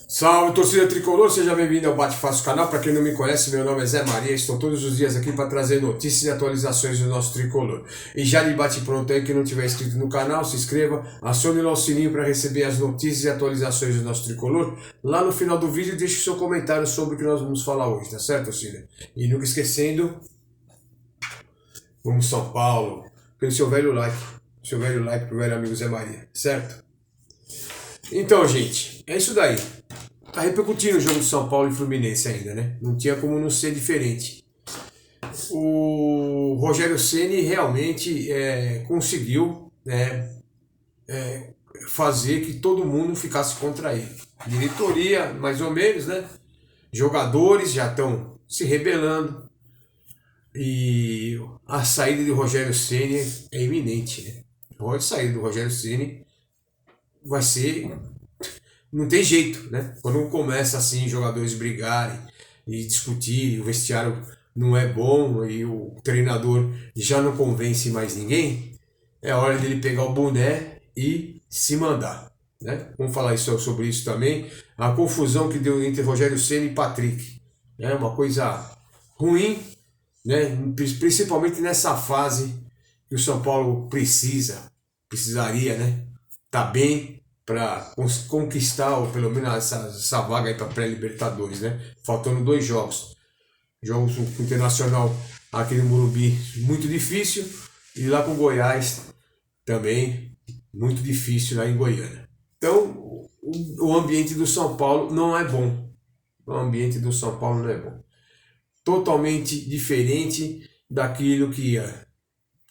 Salve, torcida tricolor, seja bem-vindo ao Bate Fácil canal. Para quem não me conhece, meu nome é Zé Maria, estou todos os dias aqui para trazer notícias e atualizações do nosso tricolor. E já de bate pronto aí, quem não tiver inscrito no canal, se inscreva, acione lá o sininho para receber as notícias e atualizações do nosso tricolor. Lá no final do vídeo, deixe o seu comentário sobre o que nós vamos falar hoje, tá certo, torcida? E nunca esquecendo, vamos São Paulo, pelo seu velho like pro velho amigo Zé Maria, certo? Então, gente, é isso daí. Tá repercutindo o jogo de São Paulo e Fluminense ainda, né? Não tinha como não ser diferente. O Rogério Ceni realmente conseguiu, né, fazer que todo mundo ficasse contra ele. Diretoria, mais ou menos, né? Jogadores já estão se rebelando. E a saída de Rogério Ceni é iminente, né? A saída do Rogério Ceni vai ser... Não tem jeito, né? Quando começa assim, jogadores brigarem e discutirem, o vestiário não é bom e o treinador já não convence mais ninguém, é hora dele pegar o boné e se mandar, né? Vamos falar sobre isso também. A confusão que deu entre Rogério Ceni e Patrick é uma coisa ruim, né? Principalmente nessa fase que o São Paulo precisaria, né? Tá bem para conquistar, ou pelo menos essa vaga aí para pré-libertadores, né? Faltando 2 jogos. Jogos com o Internacional aqui no Morumbi, muito difícil, e lá com o Goiás também, muito difícil lá em Goiânia. Então, o ambiente do São Paulo não é bom. O ambiente do São Paulo não é bom. Totalmente diferente daquilo que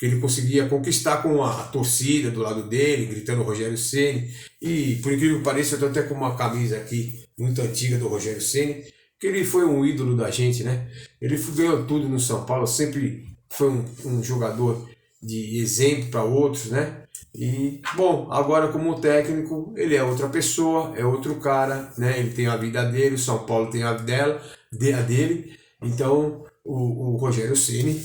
ele conseguia conquistar com a torcida do lado dele, gritando Rogério Ceni. E por incrível que pareça, eu estou até com uma camisa aqui muito antiga do Rogério Ceni, que ele foi um ídolo da gente, né? Ele ganhou tudo no São Paulo, sempre foi um jogador de exemplo para outros, né? E, bom, agora como técnico, ele é outra pessoa, é outro cara, né? Ele tem a vida dele, o São Paulo tem a dele. Então, o Rogério Ceni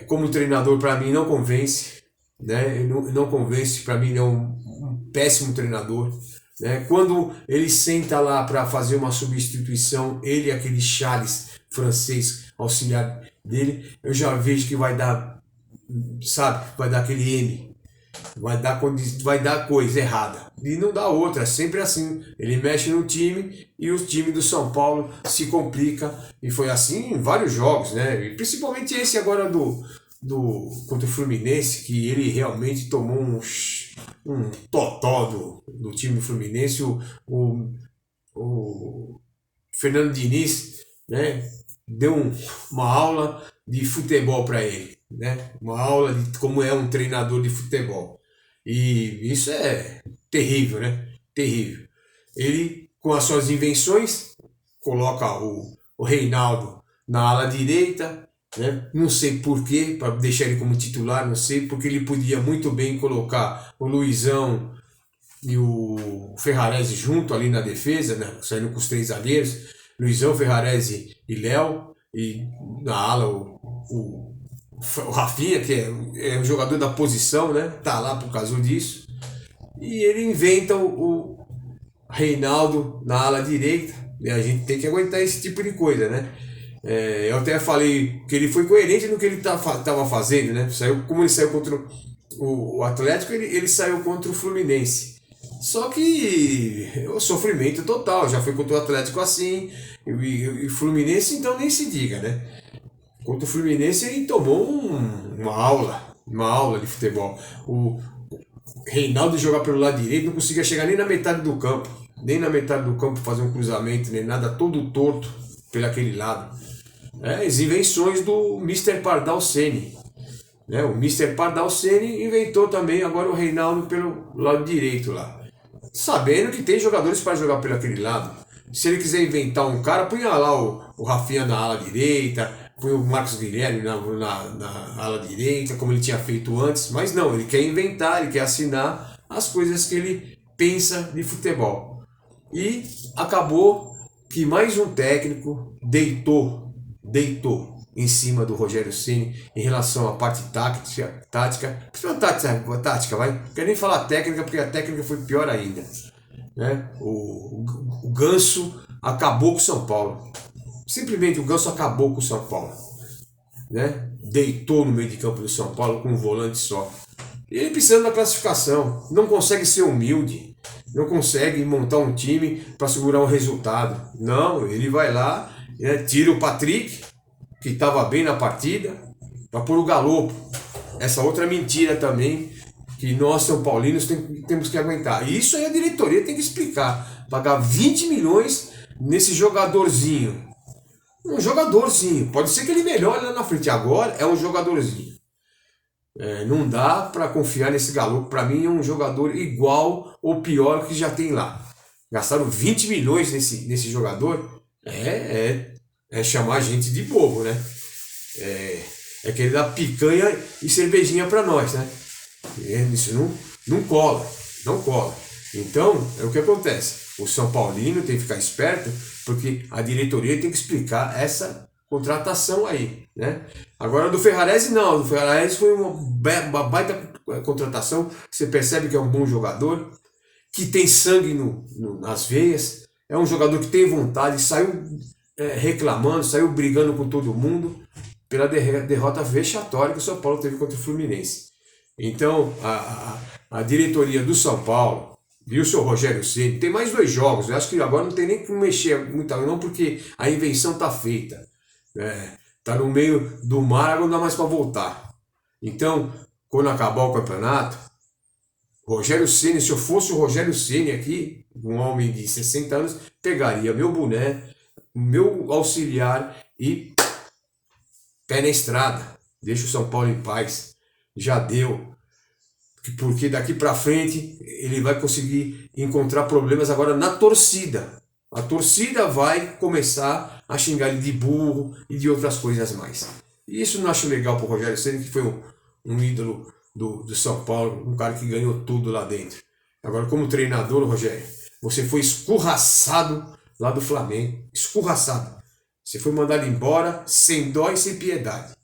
como treinador, para mim, não convence, né? Não convence, para mim, é um péssimo treinador, né? Quando ele senta lá para fazer uma substituição, ele e aquele Charles francês, auxiliar dele, eu já vejo que vai dar, sabe, vai dar aquele M, vai dar coisa errada. E não dá outra, é sempre assim. Ele mexe no time e o time do São Paulo se complica. E foi assim em vários jogos, né? E principalmente esse agora contra o Fluminense, que ele realmente tomou um totó do time do Fluminense. O Fernando Diniz, né, deu uma aula de futebol para ele, né? Uma aula de como é um treinador de futebol. E isso é terrível, né? Terrível. Ele, com as suas invenções, coloca o Reinaldo na ala direita, né? Não sei porquê, para deixar ele como titular, não sei, porque ele podia muito bem colocar o Luizão e o Ferrarese junto ali na defesa, né? Saindo com os 3 zagueiros, Luizão, Ferrarese e Léo, e na ala o Rafinha, que é um jogador da posição, né? Tá lá por causa disso. E ele inventa o Reinaldo na ala direita. E a gente tem que aguentar esse tipo de coisa, né? Eu até falei que ele foi coerente no que ele estava fazendo, né? Como ele saiu contra o Atlético, ele saiu contra o Fluminense. Só que o sofrimento total, já foi contra o Atlético assim, e Fluminense então nem se diga, né? Contra o Fluminense ele tomou uma aula de futebol. O Reinaldo jogar pelo lado direito não conseguia chegar nem na metade do campo. Nem na metade do campo fazer um cruzamento, nem nada, todo torto pelo aquele lado. As invenções do Mr. Pardal Ceni. O Mr. Pardal Ceni inventou também agora o Reinaldo pelo lado direito lá. Sabendo que tem jogadores para jogar pelo aquele lado. Se ele quiser inventar um cara, punha lá o Rafinha na ala direita, põe o Marcos Guilherme na ala direita, como ele tinha feito antes, mas não, ele quer inventar, ele quer assinar as coisas que ele pensa de futebol. E acabou que mais um técnico deitou em cima do Rogério Ceni em relação à parte tática, principalmente tática, vai, não quero nem falar técnica, porque a técnica foi pior ainda. né? O Ganso acabou com o São Paulo. Simplesmente o Ganso acabou com o São Paulo, né? Deitou no meio de campo do São Paulo com um volante só. E ele precisa da classificação, não consegue ser humilde, não consegue montar um time para segurar um resultado. Não, ele vai lá, né, tira o Patrick, que estava bem na partida, para pôr o Galopo. Essa outra mentira também, que nós São Paulinos temos que aguentar. E isso aí a diretoria tem que explicar. Pagar 20 milhões nesse jogadorzinho. Um jogadorzinho. Pode ser que ele melhore lá na frente. Agora é um jogadorzinho. Não dá para confiar nesse Galopo. Para mim é um jogador igual ou pior que já tem lá. Gastaram 20 milhões nesse jogador. É chamar a gente de bobo, né? É querer dar picanha e cervejinha para nós, né? Isso não cola, não cola. Então, é o que acontece. O São Paulino tem que ficar esperto, porque a diretoria tem que explicar essa contratação aí, né? Agora, do Ferrarese, não. Do Ferrarese foi uma baita contratação. Você percebe que é um bom jogador, que tem sangue nas veias. É um jogador que tem vontade, saiu reclamando, saiu brigando com todo mundo pela derrota vexatória que o São Paulo teve contra o Fluminense. Então, a diretoria do São Paulo e o seu Rogério Ceni tem mais 2 jogos. Eu acho que agora não tem nem que mexer muito, não, porque a invenção está feita. Está no meio do mar, não dá mais para voltar. Então, quando acabar o campeonato, Rogério Ceni, se eu fosse o Rogério Ceni aqui, um homem de 60 anos, pegaria meu boné, meu auxiliar e pé na estrada. Deixa o São Paulo em paz. Já deu. Porque daqui para frente ele vai conseguir encontrar problemas agora na torcida. A torcida vai começar a xingar ele de burro e de outras coisas mais. E isso não acho legal para o Rogério Ceni, que foi um ídolo do São Paulo, um cara que ganhou tudo lá dentro. Agora, como treinador, Rogério, você foi escorraçado lá do Flamengo. Escorraçado. Você foi mandado embora sem dó e sem piedade,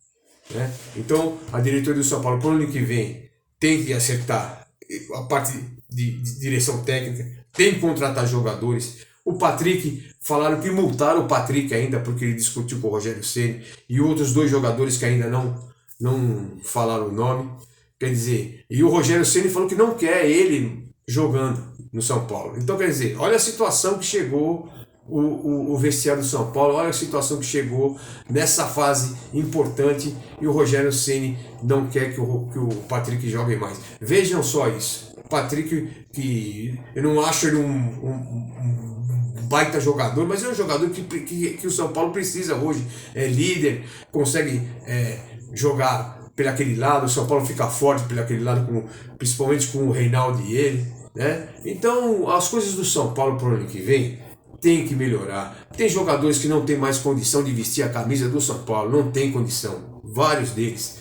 né? Então, a diretoria do São Paulo, para o ano que vem, tem que acertar a parte de direção técnica, tem que contratar jogadores. O Patrick, falaram que multaram o Patrick ainda, porque ele discutiu com o Rogério Ceni, e outros 2 jogadores que ainda não falaram o nome. Quer dizer, e o Rogério Ceni falou que não quer ele jogando no São Paulo. Então, quer dizer, olha a situação que chegou o vestiário do São Paulo, olha a situação que chegou nessa fase importante, e o Rogério Ceni não quer que o Patrick jogue mais. Vejam só isso. O Patrick, que eu não acho ele um baita jogador, mas é um jogador que o São Paulo precisa hoje. É líder, consegue jogar por aquele lado, o São Paulo fica forte por aquele lado, principalmente com o Reinaldo e ele, né? Então, as coisas do São Paulo para o ano que vem tem que melhorar. Tem jogadores que não tem mais condição de vestir a camisa do São Paulo, não tem condição, vários deles.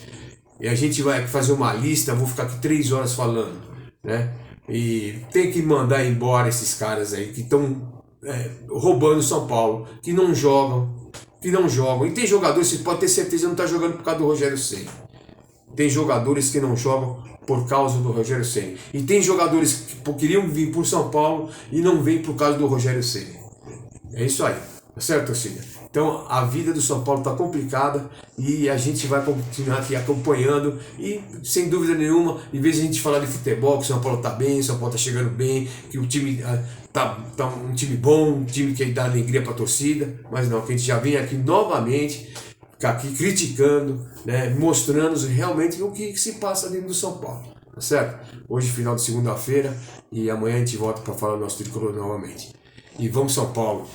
E a gente vai fazer uma lista, vou ficar aqui 3 horas falando, né? E tem que mandar embora esses caras aí que estão roubando o São Paulo, que não jogam. E tem jogadores, você pode ter certeza, que não está jogando por causa do Rogério Ceni. Tem jogadores que não jogam por causa do Rogério Ceni. E tem jogadores que queriam vir por São Paulo e não vêm por causa do Rogério Ceni. É isso aí, tá certo, torcida? Então a vida do São Paulo está complicada e a gente vai continuar aqui acompanhando e, sem dúvida nenhuma, em vez de a gente falar de futebol, que o São Paulo está bem, o São Paulo está chegando bem, que o time tá um time bom, um time que dá alegria para a torcida, mas não, que a gente já vem aqui novamente, ficar aqui criticando, né, mostrando realmente o que se passa dentro do São Paulo, tá certo? Hoje, final de segunda-feira, e amanhã a gente volta para falar do nosso tricolor novamente. E vamos São Paulo!